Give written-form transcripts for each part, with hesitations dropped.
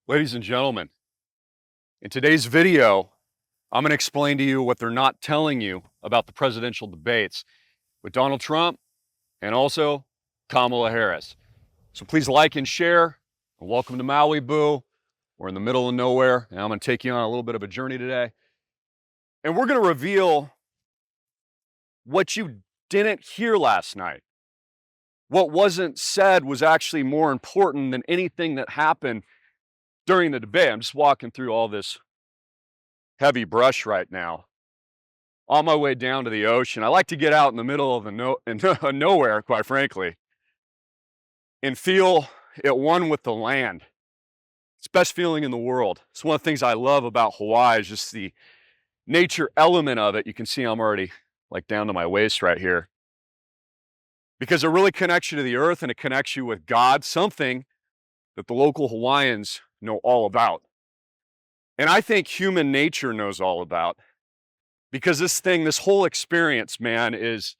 Ladies and gentlemen, in today's video, I'm going to explain to you what they're not telling you about the presidential debates with Donald Trump and also Kamala Harris. So please like and share. And welcome to Maui Boo. We're in the middle of nowhere, and I'm going to take you on a little bit of a journey today. And we're going to reveal what you didn't hear last night. What wasn't said was actually more important than anything that happened during the debate. I'm just walking through all this heavy brush right now on my way down to the ocean. I like to get out in the middle of the nowhere, quite frankly, and feel at one with the land. It's the best feeling in the world. It's one of the things I love about Hawaii is just the nature element of it. You can see I'm already like down to my waist right here. Because it really connects you to the earth and it connects you with God, something that the local Hawaiians know all about. And I think human nature knows all about. Because this whole experience, man, is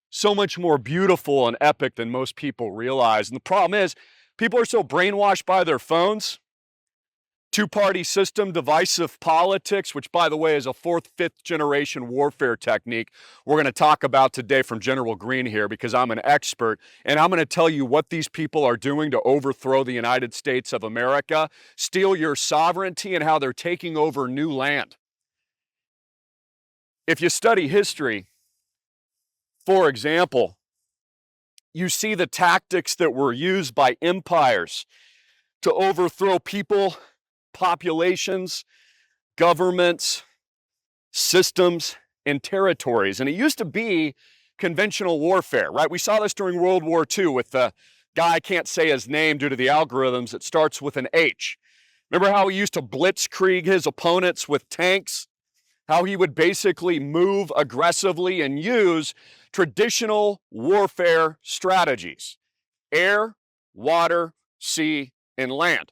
so much more beautiful and epic than most people realize. And the problem is, people are so brainwashed by their phones, two-party system, divisive politics, which, by the way, is a fourth, fifth generation warfare technique we're going to talk about today from General Greene here because I'm an expert, and I'm going to tell you what these people are doing to overthrow the United States of America, steal your sovereignty, and how they're taking over new land. If you study history, for example, you see the tactics that were used by empires to overthrow people, populations, governments, systems, and territories. And it used to be conventional warfare, right? We saw this during World War II with the guy, I can't say his name due to the algorithms, that starts with an H. Remember how he used to blitzkrieg his opponents with tanks? How he would basically move aggressively and use traditional warfare strategies: air, water, sea, and land.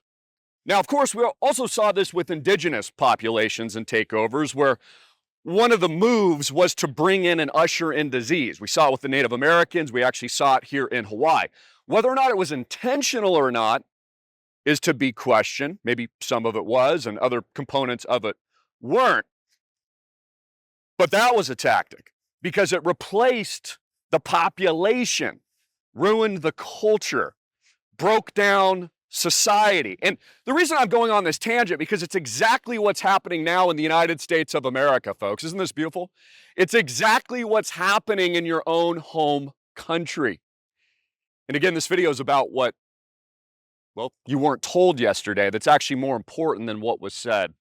Now, of course, we also saw this with indigenous populations and takeovers, where one of the moves was to bring in and usher in disease. We saw it with the Native Americans. We actually saw it here in Hawaii. Whether or not it was intentional or not is to be questioned. Maybe some of it was, and other components of it weren't. But that was a tactic because it replaced the population, ruined the culture, broke down society. And the reason I'm going on this tangent, because it's exactly what's happening now in the United States of America, folks. Isn't this beautiful? It's exactly what's happening in your own home country. And again, this video is about what, well, you weren't told yesterday that's actually more important than what was said.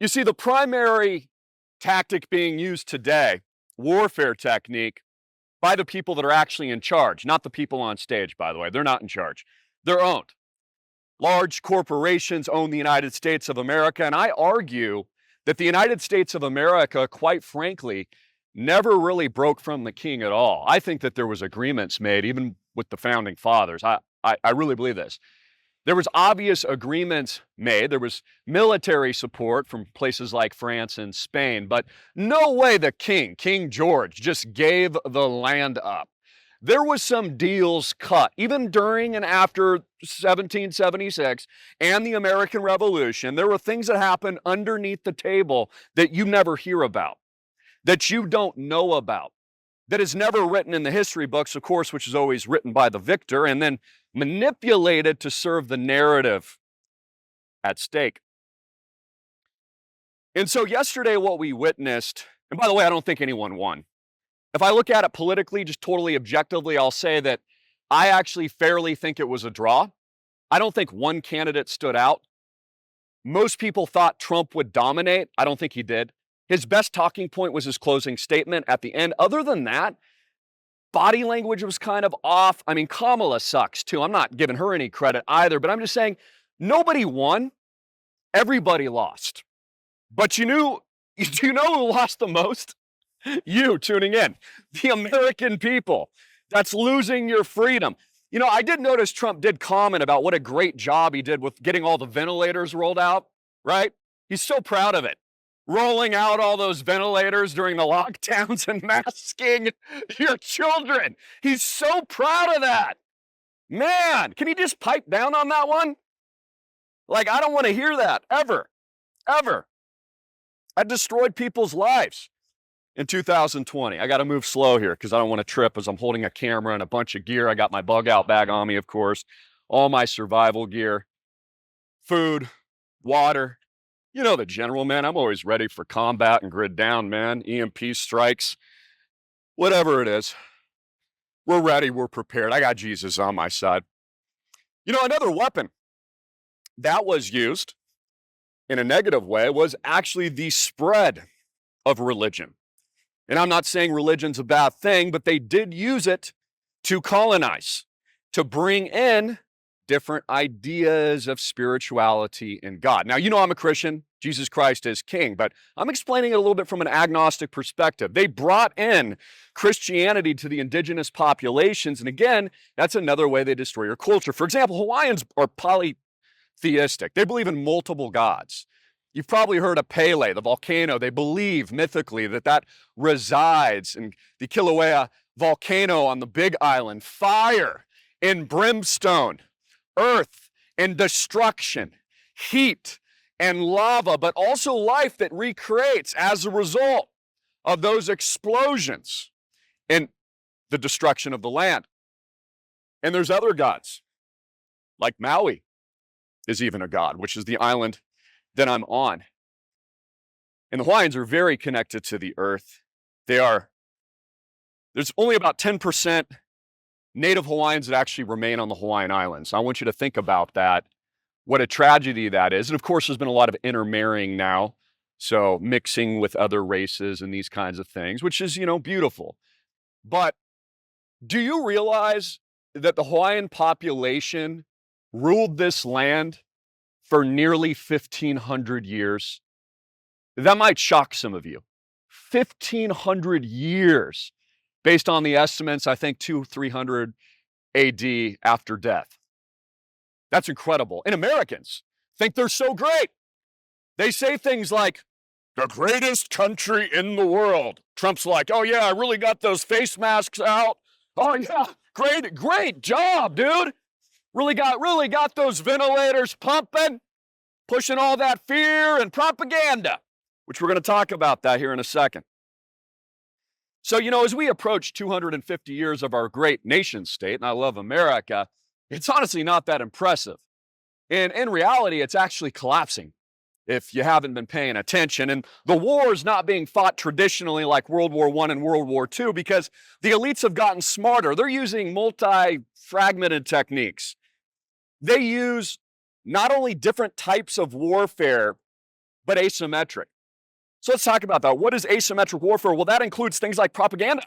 You see, the primary tactic being used today, warfare technique, by the people that are actually in charge, not the people on stage, by the way. They're not in charge. They're owned. Large corporations own the United States of America, and I argue that the United States of America, quite frankly, never really broke from the king at all. I think that there was agreements made, even with the founding fathers. I really believe this. There was obvious agreements made. There was military support from places like France and Spain, but no way the king, King George, just gave the land up. There was some deals cut, even during and after 1776 and the American Revolution. There were things that happened underneath the table that you never hear about, that you don't know about, that is never written in the history books, of course, which is always written by the victor and then manipulated to serve the narrative at stake. And so yesterday what we witnessed, and by the way, I don't think anyone won. If I look at it politically, just totally objectively, I'll say that I actually fairly think it was a draw. I don't think one candidate stood out. Most people thought Trump would dominate. I don't think he did. His best talking point was his closing statement at the end. Other than that, body language was kind of off. I mean, Kamala sucks too. I'm not giving her any credit either, but I'm just saying nobody won. Everybody lost. But do you know who lost the most? You tuning in, the American people. That's losing your freedom. You know, I did notice Trump did comment about what a great job he did with getting all the ventilators rolled out, right? He's so proud of it. Rolling out all those ventilators during the lockdowns and masking your children. He's so proud of that. Man, can he just pipe down on that one? Like, I don't want to hear that, ever, ever. I destroyed people's lives in 2020. I got to move slow here because I don't want to trip as I'm holding a camera and a bunch of gear. I got my bug out bag on me, of course, all my survival gear, food, water. You know the general, man. I'm always ready for combat and grid down, man. EMP strikes, whatever it is. We're ready. We're prepared. I got Jesus on my side. You know, another weapon that was used in a negative way was actually the spread of religion. And I'm not saying religion's a bad thing, but they did use it to colonize, to bring in different ideas of spirituality and God. Now, you know I'm a Christian. Jesus Christ is king, but I'm explaining it a little bit from an agnostic perspective. They brought in Christianity to the indigenous populations, and again, that's another way they destroy your culture. For example, Hawaiians are polytheistic. They believe in multiple gods. You've probably heard of Pele, the volcano. They believe mythically that resides in the Kilauea volcano on the Big Island. Fire and brimstone, earth and destruction, heat and lava, but also life that recreates as a result of those explosions and the destruction of the land. And there's other gods, like Maui is even a god, which is the island that I'm on. And the Hawaiians are very connected to the earth. There's only about 10% native Hawaiians that actually remain on the Hawaiian Islands. I want you to think about that, what a tragedy that is. And of course, there's been a lot of intermarrying now, so mixing with other races and these kinds of things, which is, beautiful. But do you realize that the Hawaiian population ruled this land for nearly 1,500 years? That might shock some of you. 1,500 years, based on the estimates, I think 300 AD after death. That's incredible. And Americans think they're so great. They say things like, the greatest country in the world. Trump's like, oh yeah, I really got those face masks out. Oh yeah, great job, dude. Really got those ventilators pumping, pushing all that fear and propaganda, which we're going to talk about that here in a second. So, as we approach 250 years of our great nation state, and I love America, it's honestly not that impressive. And in reality, it's actually collapsing if you haven't been paying attention. And the war is not being fought traditionally like World War I and World War II because the elites have gotten smarter. They're using multi-fragmented techniques. They use not only different types of warfare, but asymmetric. So let's talk about that. What is asymmetric warfare? Well, that includes things like propaganda,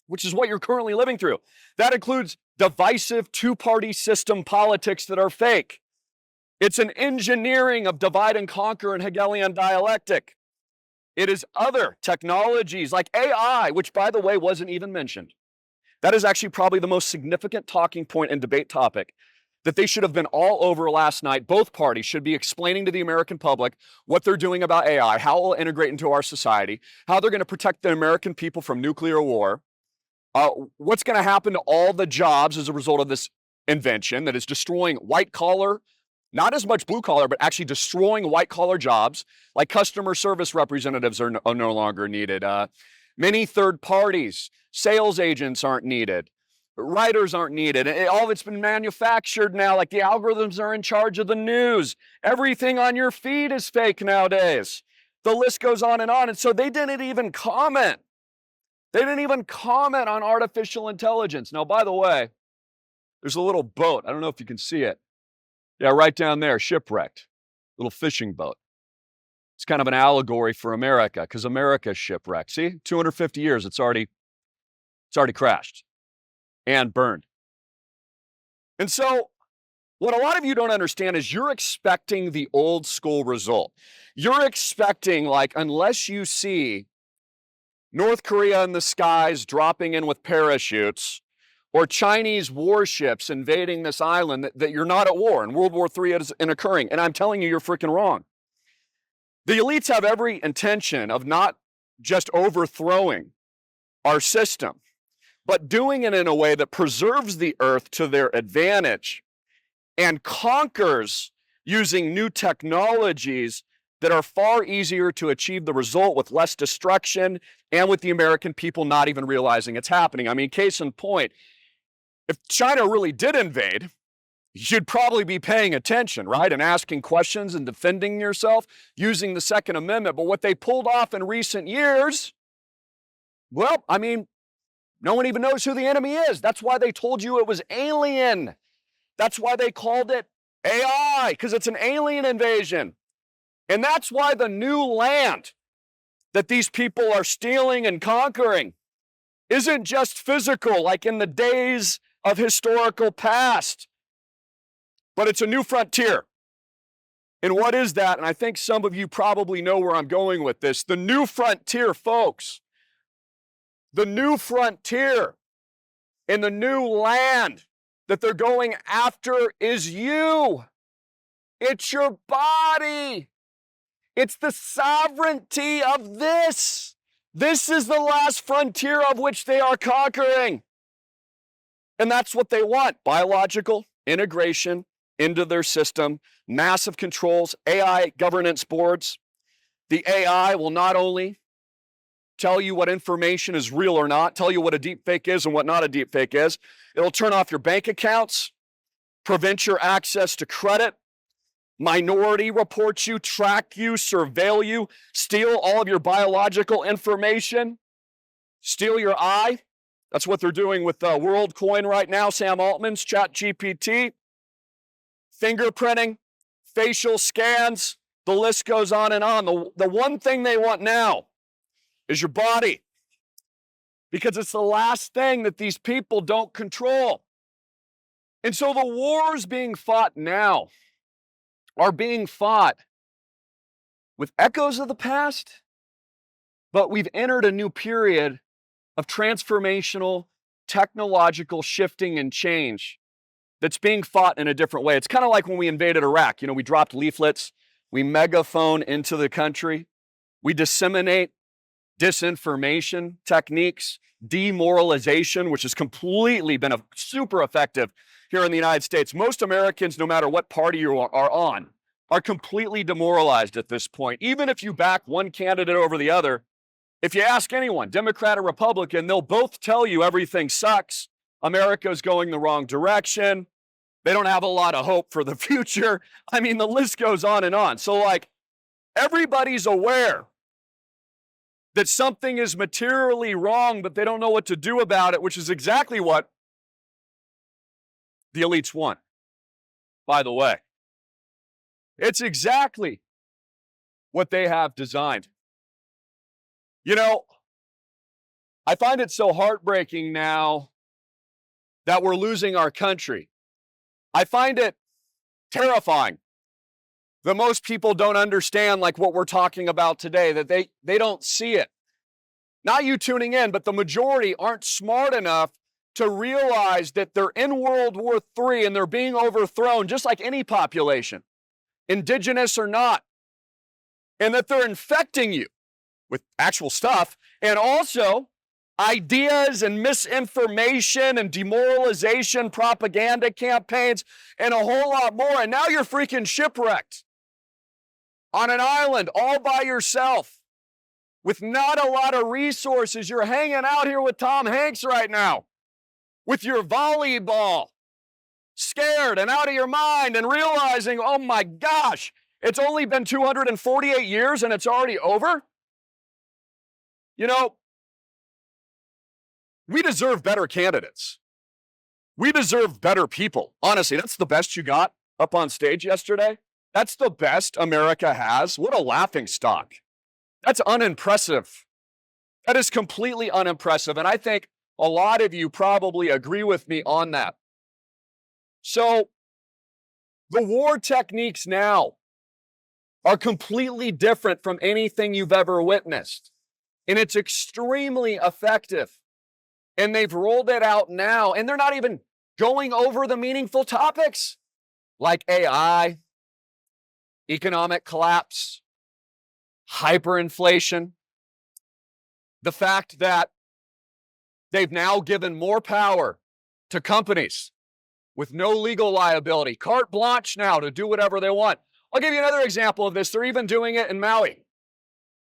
which is what you're currently living through. That includes divisive two-party system politics that are fake. It's an engineering of divide and conquer and Hegelian dialectic. It is other technologies like AI, which, by the way, wasn't even mentioned. That is actually probably the most significant talking point and debate topic that they should have been all over last night. Both parties should be explaining to the American public what they're doing about AI, how it will integrate into our society, how they're going to protect the American people from nuclear war, what's going to happen to all the jobs as a result of this invention that is destroying white collar, not as much blue collar, but actually destroying white collar jobs, like customer service representatives are no longer needed. Many third parties, sales agents aren't needed. Writers aren't needed. All of it's been manufactured now, like the algorithms are in charge of the news. Everything on your feed is fake nowadays. The list goes on. And so they didn't even comment. They didn't even comment on artificial intelligence. Now, by the way, there's a little boat. I don't know if you can see it. Yeah, right down there, shipwrecked. Little fishing boat. It's kind of an allegory for America, because America's shipwrecked. See, 250 years, it's already crashed and burned. And so what a lot of you don't understand is you're expecting the old school result. You're expecting, like, unless you see North Korea in the skies dropping in with parachutes or Chinese warships invading this island, that you're not at war and World War III is occurring. And I'm telling you, you're freaking wrong. The elites have every intention of not just overthrowing our system, but doing it in a way that preserves the earth to their advantage and conquers using new technologies that are far easier to achieve the result with less destruction and with the American people not even realizing it's happening. I mean, case in point, if China really did invade, you'd probably be paying attention, right? And asking questions and defending yourself using the Second Amendment. But what they pulled off in recent years, well, I mean, no one even knows who the enemy is. That's why they told you it was alien. That's why they called it AI, because it's an alien invasion. And that's why the new land that these people are stealing and conquering isn't just physical, like in the days of historical past, but it's a new frontier. And what is that? And I think some of you probably know where I'm going with this. The new frontier, folks, the new frontier in the new land that they're going after is you. It's your body. It's the sovereignty of this. This is the last frontier of which they are conquering. And that's what they want. Biological integration into their system, massive controls, AI governance boards. The AI will not only tell you what information is real or not, tell you what a deep fake is and what not a deep fake is. It'll turn off your bank accounts, prevent your access to credit, minority report you, track you, surveil you, steal all of your biological information, steal your eye. That's what they're doing with WorldCoin right now, Sam Altman's ChatGPT. Fingerprinting, facial scans, the list goes on and on. The one thing they want now is your body, because it's the last thing that these people don't control. And so the wars being fought now are being fought with echoes of the past, but we've entered a new period of transformational, technological shifting and change that's being fought in a different way. It's kind of like when we invaded Iraq. You know, we dropped leaflets, we megaphone into the country, we disseminate disinformation techniques, demoralization, which has completely been super effective here in the United States. Most Americans, no matter what party you are on, are completely demoralized at this point. Even if you back one candidate over the other, if you ask anyone, Democrat or Republican, they'll both tell you everything sucks. America's going the wrong direction. They don't have a lot of hope for the future. I mean, the list goes on and on. So, like, everybody's aware that something is materially wrong, but they don't know what to do about it, which is exactly what the elites want, by the way. It's exactly what they have designed. You know, I find it so heartbreaking now that we're losing our country. I find it terrifying that most people don't understand, like what we're talking about today, that they don't see it. Not you tuning in, but the majority aren't smart enough to realize that they're in World War III and they're being overthrown just like any population, indigenous or not, and that they're infecting you with actual stuff, and also ideas and misinformation and demoralization, propaganda campaigns, and a whole lot more. And now you're freaking shipwrecked on an island all by yourself with not a lot of resources. You're hanging out here with Tom Hanks right now with your volleyball, scared and out of your mind and realizing, oh my gosh, it's only been 248 years and it's already over. You know, we deserve better candidates. We deserve better people. Honestly, that's the best you got up on stage yesterday. That's the best America has. What a laughing stock. That's unimpressive. That is completely unimpressive. And I think a lot of you probably agree with me on that. So the war techniques now are completely different from anything you've ever witnessed. And it's extremely effective. And they've rolled it out now, and they're not even going over the meaningful topics like AI, economic collapse, hyperinflation, the fact that they've now given more power to companies with no legal liability. Carte blanche now to do whatever they want. I'll give you another example of this. They're even doing it in Maui.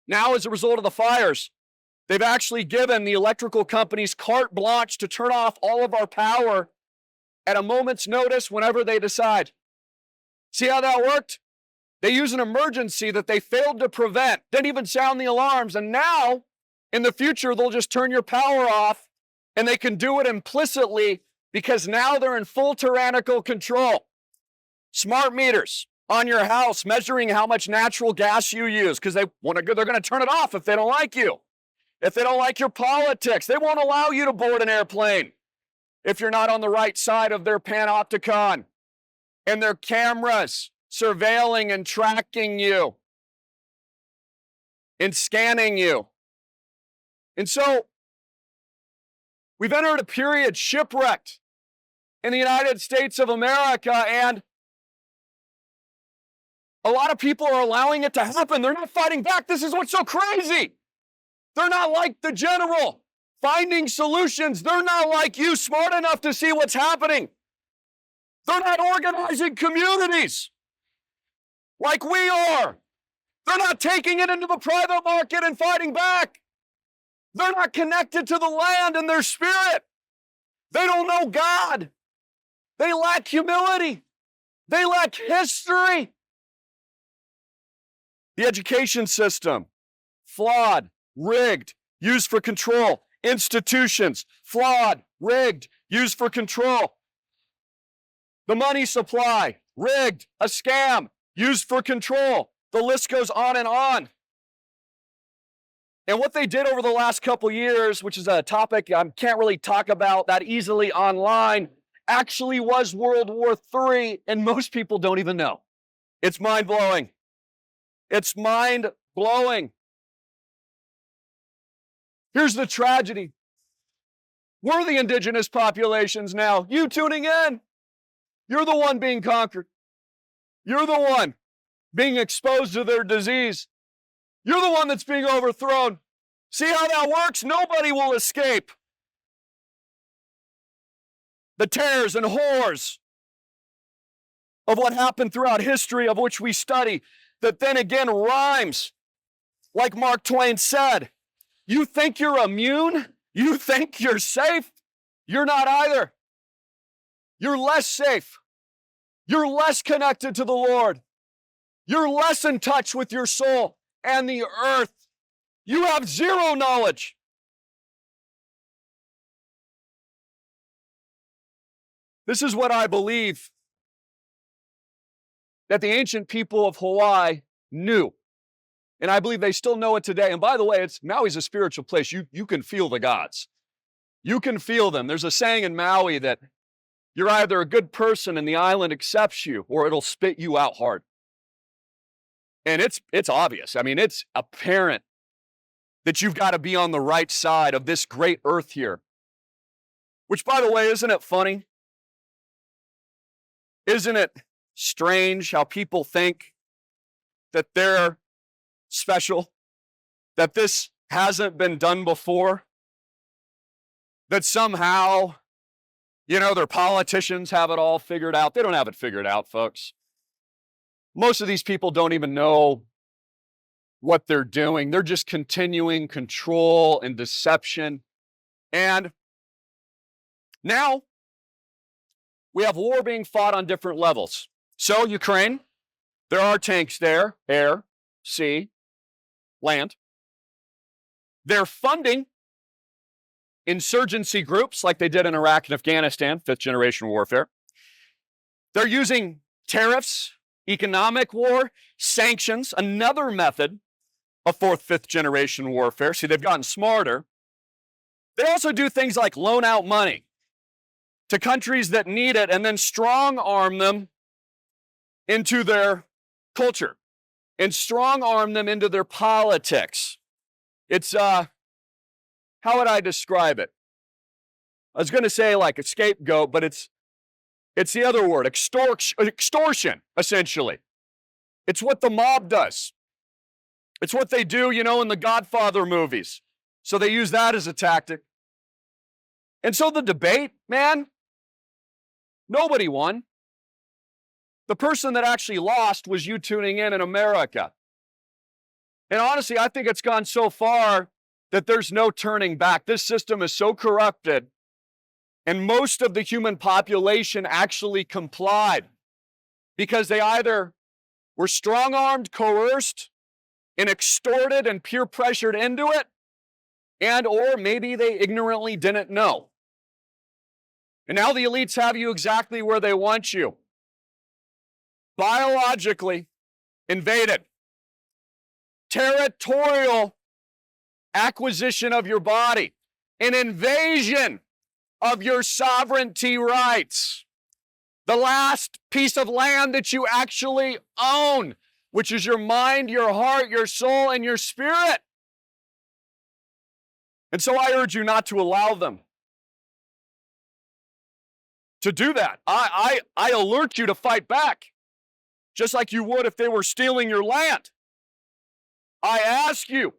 Now, as a result of the fires, they've actually given the electrical companies carte blanche to turn off all of our power at a moment's notice whenever they decide. See how that worked? They use an emergency that they failed to prevent, didn't even sound the alarms, and now, in the future, they'll just turn your power off, and they can do it implicitly because now they're in full tyrannical control. Smart meters on your house measuring how much natural gas you use because they're going to turn it off if they don't like you. If they don't like your politics, they won't allow you to board an airplane if you're not on the right side of their panopticon. And their cameras surveilling and tracking you and scanning you. And so we've entered a period shipwrecked in the United States of America, and a lot of people are allowing it to happen. They're not fighting back. This is what's so crazy. They're not like the general finding solutions. They're not like you, smart enough to see what's happening. They're not organizing communities like we are. They're not taking it into the private market and fighting back. They're not connected to the land and their spirit. They don't know God. They lack humility. They lack history. The education system, flawed, rigged, used for control. Institutions, flawed, rigged, used for control. The money supply, rigged, a scam, used for control. The list goes on and on. And what they did over the last couple years, which is a topic I can't really talk about that easily online, actually was World War III, and most people don't even know. It's mind-blowing. It's mind-blowing. Here's the tragedy. We're the indigenous populations now. You tuning in, you're the one being conquered. You're the one being exposed to their disease. You're the one that's being overthrown. See how that works? Nobody will escape the terrors and horrors of what happened throughout history, of which we study, that then again rhymes. Like Mark Twain said, you think you're immune? You think you're safe? You're not either. You're less safe. You're less connected to the Lord. You're less in touch with your soul and the earth. You have zero knowledge. This is what I believe that the ancient people of Hawaii knew. And I believe they still know it today. And by the way, Maui's a spiritual place. You can feel the gods. You can feel them. There's a saying in Maui that you're either a good person and the island accepts you, or it'll spit you out hard. And it's obvious. I mean, it's apparent that you've got to be on the right side of this great earth here. Which, by the way, isn't it funny? Isn't it strange how people think that they're special, that this hasn't been done before, that somehow, their politicians have it all figured out? They don't have it figured out, folks. Most of these people don't even know what they're doing. They're just continuing control and deception. And now we have war being fought on different levels. So Ukraine, there are tanks there, air, sea, land. They're funding insurgency groups like they did in Iraq and Afghanistan, fifth generation warfare. They're using tariffs, economic war, sanctions, another method of fourth, fifth generation warfare. See, they've gotten smarter. They also do things like loan out money to countries that need it and then strong arm them into their culture and strong arm them into their politics. It's, how would I describe it? I was going to say like a scapegoat, but it's the other word, extortion, essentially. It's what the mob does. It's what they do, in the Godfather movies. So they use that as a tactic. And so the debate, man, Nobody won. The person that actually lost was you tuning in America. And honestly, I think it's gone so far that there's no turning back. This system is so corrupted, and most of the human population actually complied because they either were strong-armed, coerced, and extorted and peer pressured into it, and or maybe they ignorantly didn't know. And now the elites have you exactly where they want you. Biologically invaded. Territorial acquisition of your body. An invasion of your sovereignty rights. The last piece of land that you actually own, which is your mind, your heart, your soul, and your spirit. And so I urge you not to allow them to do that. I alert you to fight back, just like you would if they were stealing your land. I ask you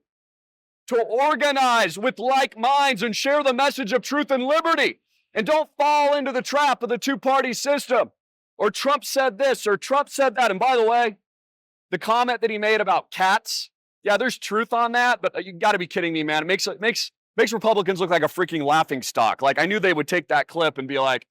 to organize with like minds and share the message of truth and liberty. And don't fall into the trap of the two-party system. Or Trump said this, or Trump said that. And by the way, the comment that he made about cats, yeah, there's truth on that, but you got to be kidding me, man. It makes Republicans look like a freaking laughingstock. Like, I knew they would take that clip and be like,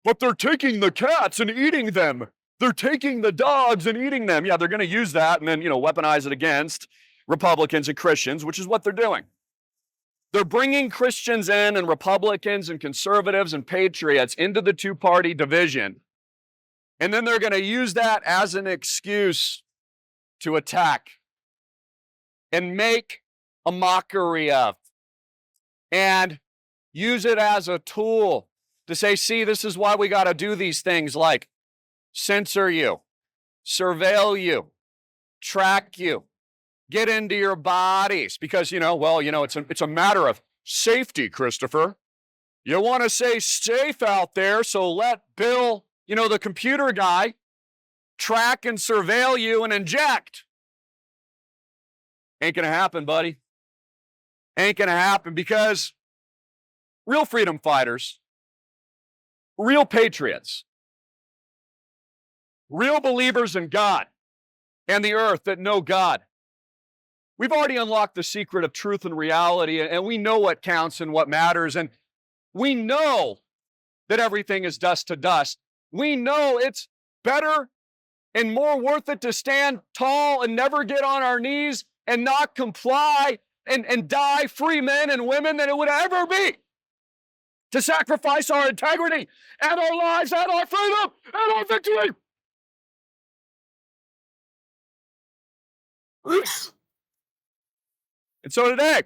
but they're taking the cats and eating them. They're taking the dogs and eating them. Yeah, they're going to use that and then, weaponize it against Republicans and Christians, which is what they're doing. They're bringing Christians in and Republicans and conservatives and patriots into the two-party division. And then they're going to use that as an excuse to attack and make a mockery of and use it as a tool to say, see, this is why we got to do these things like censor you, surveil you, track you, get into your bodies because, it's a matter of safety, Christopher. You want to stay safe out there, so let Bill, the computer guy, track and surveil you and inject. Ain't going to happen, buddy. Ain't going to happen because real freedom fighters, real patriots, real believers in God and the earth that know God, we've already unlocked the secret of truth and reality, and we know what counts and what matters, and we know that everything is dust to dust. We know it's better and more worth it to stand tall and never get on our knees and not comply and die free men and women than it would ever be to sacrifice our integrity and our lives and our freedom and our victory. And so today,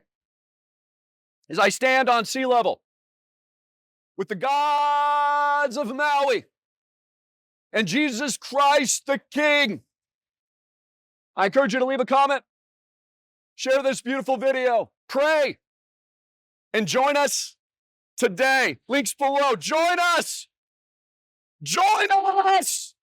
as I stand on sea level with the gods of Maui and Jesus Christ the King, I encourage you to leave a comment, share this beautiful video, pray, and join us today. Links below. Join us. Join us.